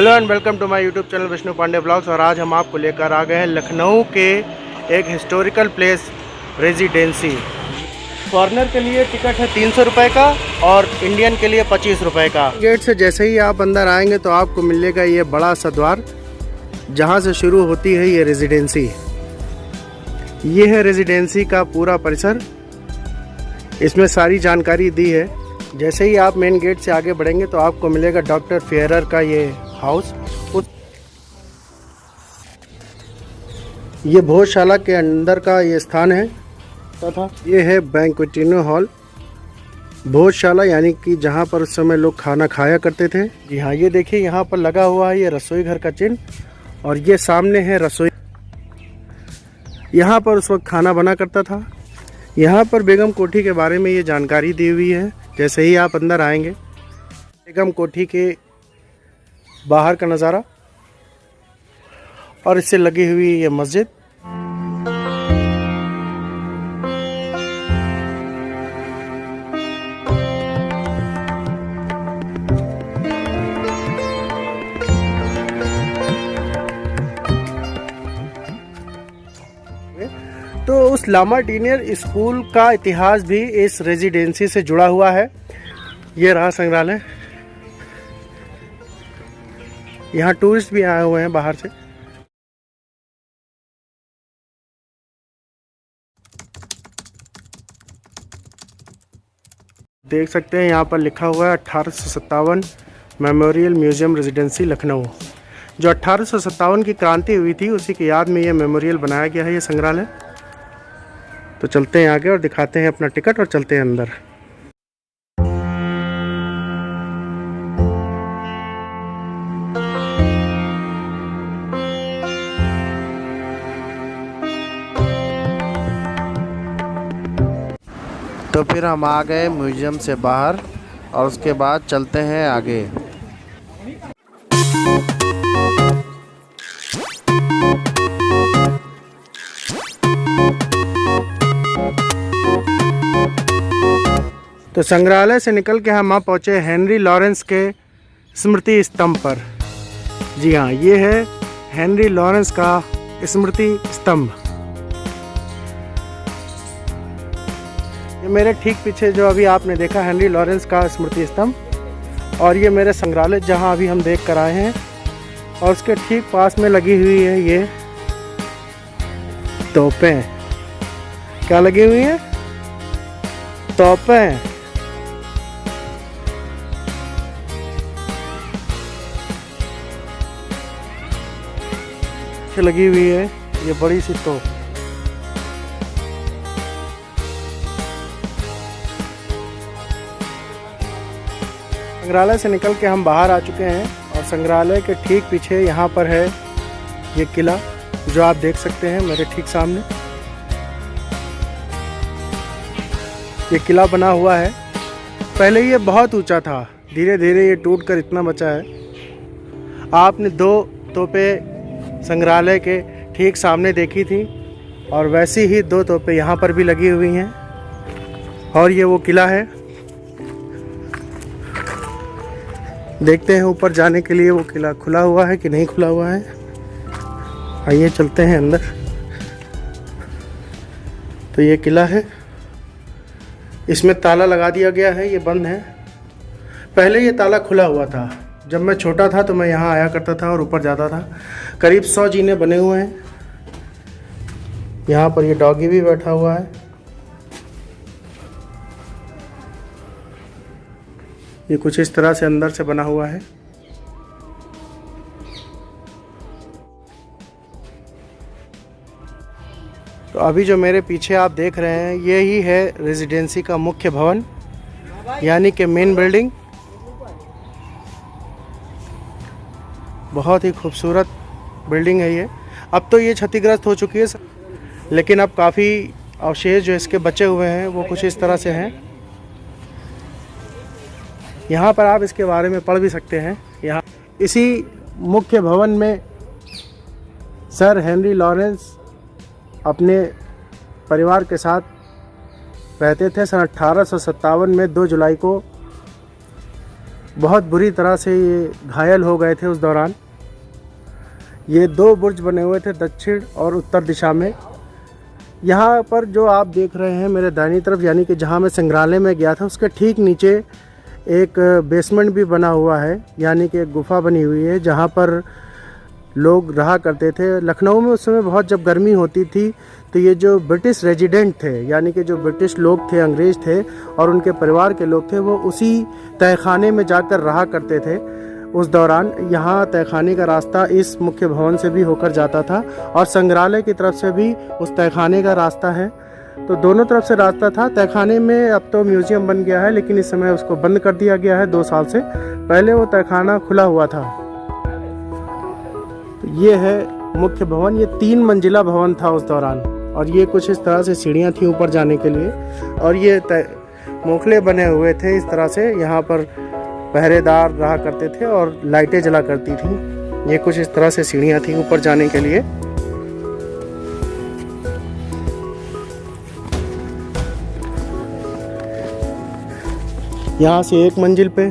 Hello and welcome to my YouTube channel Vishnu Pandey blogs. और आज हम आपको लेकर आ गए हैं लखनऊ के एक हिस्टोरिकल प्लेस रेजिडेंसी। फॉरेनर के लिए टिकट है 300 रुपये का और इंडियन के लिए 25 रुपये का। गेट से जैसे ही आप अंदर आएंगे तो आपको मिलेगा ये बड़ा सा द्वार, जहाँ से शुरू होती है ये रेजिडेंसी। ये है रेजिडेंसी का पूरा परिसर, इसमें सारी जानकारी दी है। जैसे ही आप मेन गेट से आगे बढ़ेंगे तो आपको मिलेगा डॉक्टर फेयरर का ये हाउस। ये भोजशाला के अंदर का ये स्थान है तथा ये है बैंक्वेटिनो हॉल। भोजशाला यानी कि जहाँ पर उस समय लोग खाना खाया करते थे। जी हाँ, ये देखिए यहाँ पर लगा हुआ है ये रसोई घर का चिन्ह और ये सामने है रसोई। यहाँ पर उस वक्त खाना बना करता था। यहाँ पर बेगम कोठी के बारे में ये जानकारी दी हुई है। जैसे ही आप अंदर आएंगे, बेगम कोठी के बाहर का नज़ारा और इससे लगी हुई ये मस्जिद। तो उस लामार्टिनियर स्कूल का इतिहास भी इस रेजिडेंसी से जुड़ा हुआ है। ये रहा संग्रहालय। यहाँ टूरिस्ट भी आए हुए हैं बाहर से। देख सकते हैं यहाँ पर लिखा हुआ है 1857 मेमोरियल म्यूजियम रेजिडेंसी लखनऊ। जो 1857 की क्रांति हुई थी उसी की याद में ये मेमोरियल बनाया गया है, ये संग्रहालय। तो चलते हैं आगे और दिखाते हैं अपना टिकट और चलते हैं अंदर। तो फिर हम आ गए म्यूजियम से बाहर और उसके बाद चलते हैं आगे। तो संग्रहालय से निकल के हम आ पहुँचे हेनरी लॉरेंस के स्मृति स्तंभ पर। जी हाँ, ये है हेनरी लॉरेंस का स्मृति स्तंभ। ये मेरे ठीक पीछे जो अभी आपने देखा हेनरी लॉरेंस का स्मृति स्तंभ, और ये मेरे संग्रहालय जहाँ अभी हम देख कर आए हैं, और उसके ठीक पास में लगी हुई है ये तोपें। क्या लगी हुई है? तोपें। लगी हुई है ये बड़ी सी तोप। संग्रहालय से निकल के हम बाहर आ चुके हैं और संग्रहालय के ठीक पीछे यहाँ पर है ये किला, जो आप देख सकते हैं मेरे ठीक सामने। ये किला बना हुआ है। पहले ये बहुत ऊंचा था, धीरे धीरे ये टूट कर इतना बचा है। आपने दो तोपें संग्रहालय के ठीक सामने देखी थी और वैसी ही दो तोपें यहाँ पर भी लगी हुई हैं। और ये वो किला है। देखते हैं ऊपर जाने के लिए वो किला खुला हुआ है कि नहीं खुला हुआ है। आइए चलते हैं अंदर। तो ये किला है, इसमें ताला लगा दिया गया है, ये बंद है। पहले ये ताला खुला हुआ था। जब मैं छोटा था तो मैं यहाँ आया करता था और ऊपर जाता था। करीब 100 जीने बने हुए हैं। यहाँ पर ये डॉगी भी बैठा हुआ है। ये कुछ इस तरह से अंदर से बना हुआ है। तो अभी जो मेरे पीछे आप देख रहे हैं ये ही है रेजिडेंसी का मुख्य भवन, यानी कि मेन बिल्डिंग। बहुत ही खूबसूरत बिल्डिंग है ये। अब तो ये क्षतिग्रस्त हो चुकी है, लेकिन अब काफ़ी अवशेष जो इसके बचे हुए हैं वो कुछ इस तरह से हैं। यहाँ पर आप इसके बारे में पढ़ भी सकते हैं। यहाँ इसी मुख्य भवन में सर हेनरी लॉरेंस अपने परिवार के साथ रहते थे। सन 1857 में 2 जुलाई को बहुत बुरी तरह से ये घायल हो गए थे उस दौरान। ये 2 बुर्ज बने हुए थे दक्षिण और उत्तर दिशा में। यहाँ पर जो आप देख रहे हैं मेरे दाहिनी तरफ, यानी कि जहाँ मैं संग्रहालय में गया था उसके ठीक नीचे एक बेसमेंट भी बना हुआ है, यानी कि एक गुफा बनी हुई है जहाँ पर लोग रहा करते थे। लखनऊ में उस समय बहुत जब गर्मी होती थी तो ये जो ब्रिटिश रेजिडेंट थे, यानी कि जो ब्रिटिश लोग थे, अंग्रेज़ थे और उनके परिवार के लोग थे, वो उसी तहखाने में जाकर रहा करते थे। उस दौरान यहाँ तहखाने का रास्ता इस मुख्य भवन से भी होकर जाता था और संग्रहालय की तरफ से भी उस तहखाने का रास्ता है। तो दोनों तरफ से रास्ता था। तहखाने में अब तो म्यूज़ियम बन गया है, लेकिन इस समय उसको बंद कर दिया गया है 2 साल से। पहले वो तहखाना खुला हुआ था। तो ये है मुख्य भवन। ये 3 मंजिला भवन था उस दौरान और ये कुछ इस तरह से सीढ़ियाँ थी ऊपर जाने के लिए और ये मोखले बने हुए थे इस तरह से। यहाँ पर पहरेदार रहा करते थे और लाइटें जला करती थी। ये कुछ इस तरह से सीढ़ियाँ थी ऊपर जाने के लिए। यहाँ से 1 मंजिल पे,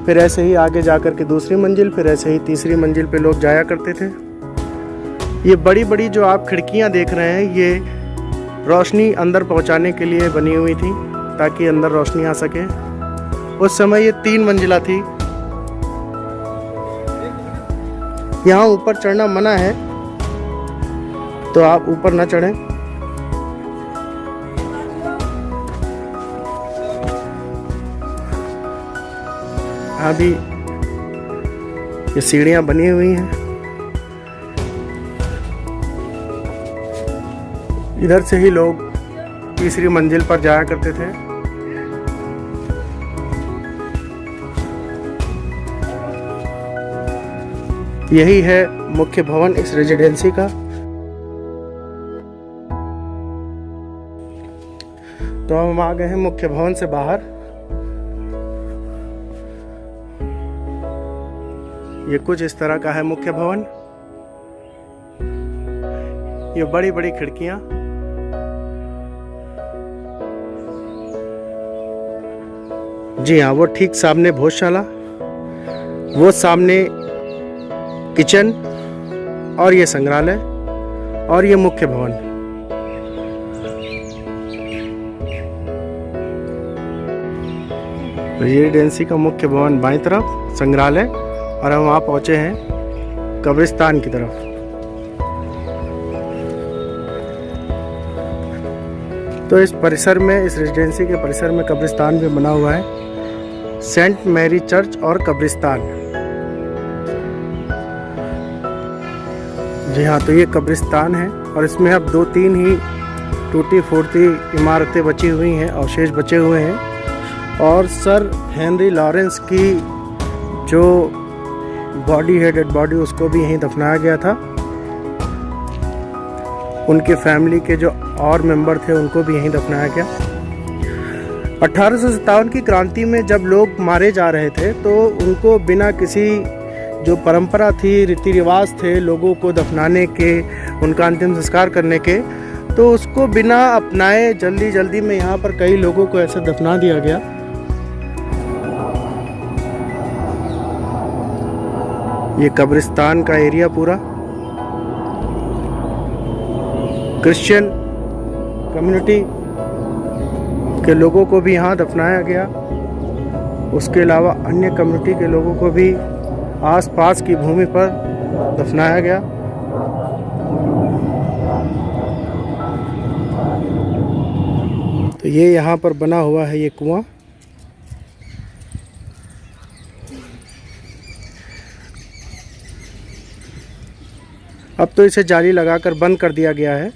फिर ऐसे ही आगे जाकर के दूसरी मंजिल, फिर ऐसे ही तीसरी मंजिल पे लोग जाया करते थे। ये बड़ी बड़ी जो आप खिड़कियाँ देख रहे हैं, ये रोशनी अंदर पहुँचाने के लिए बनी हुई थी ताकि अंदर रोशनी आ सके। उस समय ये 3 मंजिला थी। यहाँ ऊपर चढ़ना मना है, तो आप ऊपर ना चढ़ें। अभी ये सीढ़ियाँ बनी हुई हैं। इधर से ही लोग तीसरी मंजिल पर जाया करते थे। यही है मुख्य भवन इस रेजिडेंसी का। तो हम आ गए हैं मुख्य भवन से बाहर। ये कुछ इस तरह का है मुख्य भवन। ये बड़ी बड़ी खिड़कियां। जी हाँ, वो ठीक सामने भोजशाला, वो सामने किचन और ये संग्रहालय और ये मुख्य भवन। रेजिडेंसी का मुख्य भवन बाईं तरफ, संग्रहालय, और हम वहाँ पहुँचे हैं कब्रिस्तान की तरफ। तो इस परिसर में, इस रेजिडेंसी के परिसर में कब्रिस्तान भी बना हुआ है, सेंट मैरी चर्च और कब्रिस्तान। जी हाँ, तो ये कब्रिस्तान है और इसमें अब 2-3 ही टूटी फूटी इमारतें बची हुई हैं, अवशेष बचे हुए हैं। और सर हेनरी लॉरेंस की जो बॉडी है, डेड बॉडी, उसको भी यहीं दफनाया गया था। उनके फैमिली के जो और मेंबर थे उनको भी यहीं दफनाया गया। 1857 की क्रांति में जब लोग मारे जा रहे थे तो उनको बिना किसी जो परंपरा थी, रीति रिवाज थे लोगों को दफनाने के, उनका अंतिम संस्कार करने के, तो उसको बिना अपनाए जल्दी जल्दी में यहाँ पर कई लोगों को ऐसे दफना दिया गया। ये कब्रिस्तान का एरिया पूरा क्रिश्चियन कम्युनिटी के लोगों को भी यहाँ दफनाया गया। उसके अलावा अन्य कम्युनिटी के लोगों को भी आसपास की भूमि पर दफनाया गया। तो ये यहाँ पर बना हुआ है ये कुआं। अब तो इसे जाली लगाकर बंद कर दिया गया है।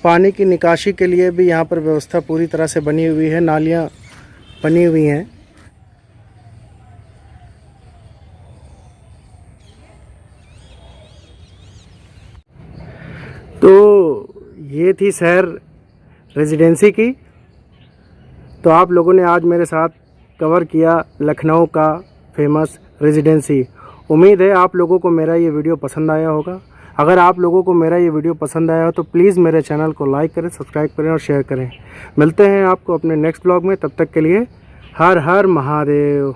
पानी की निकासी के लिए भी यहाँ पर व्यवस्था पूरी तरह से बनी हुई है, नालियाँ बनी हुई हैं। तो ये थी सैर रेजिडेंसी की। तो आप लोगों ने आज मेरे साथ कवर किया लखनऊ का फेमस रेजिडेंसी। उम्मीद है आप लोगों को मेरा ये वीडियो पसंद आया होगा। अगर आप लोगों को मेरा ये वीडियो पसंद आया हो तो प्लीज़ मेरे चैनल को लाइक करें, सब्सक्राइब करें और शेयर करें। मिलते हैं आपको अपने नेक्स्ट ब्लॉग में। तब तक के लिए हर हर Mahadev.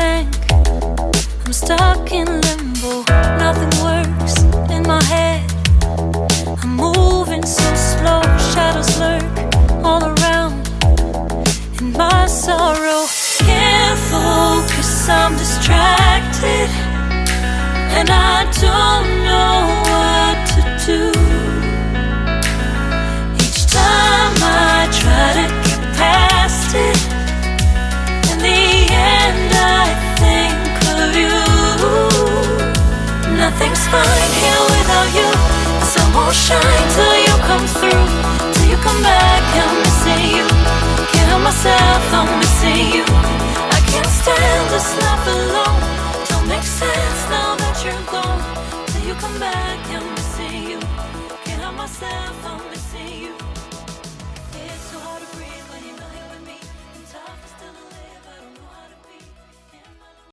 tank. I'm stuck in limbo, nothing works in my head. I'm moving so slow, shadows lurk all around. In my sorrow, can't focus, I'm distracted, and I don't know what to do. Each time I try to get past it, in the end I think of you. Nothing's fine here without you. The sun won't shine till you come through. Till you come back, I'm missing you. Can't help myself, I'm missing you. I can't stand this life alone. Don't make sense now that you're gone. Till you come back, I'm missing you. Can't help myself, I'm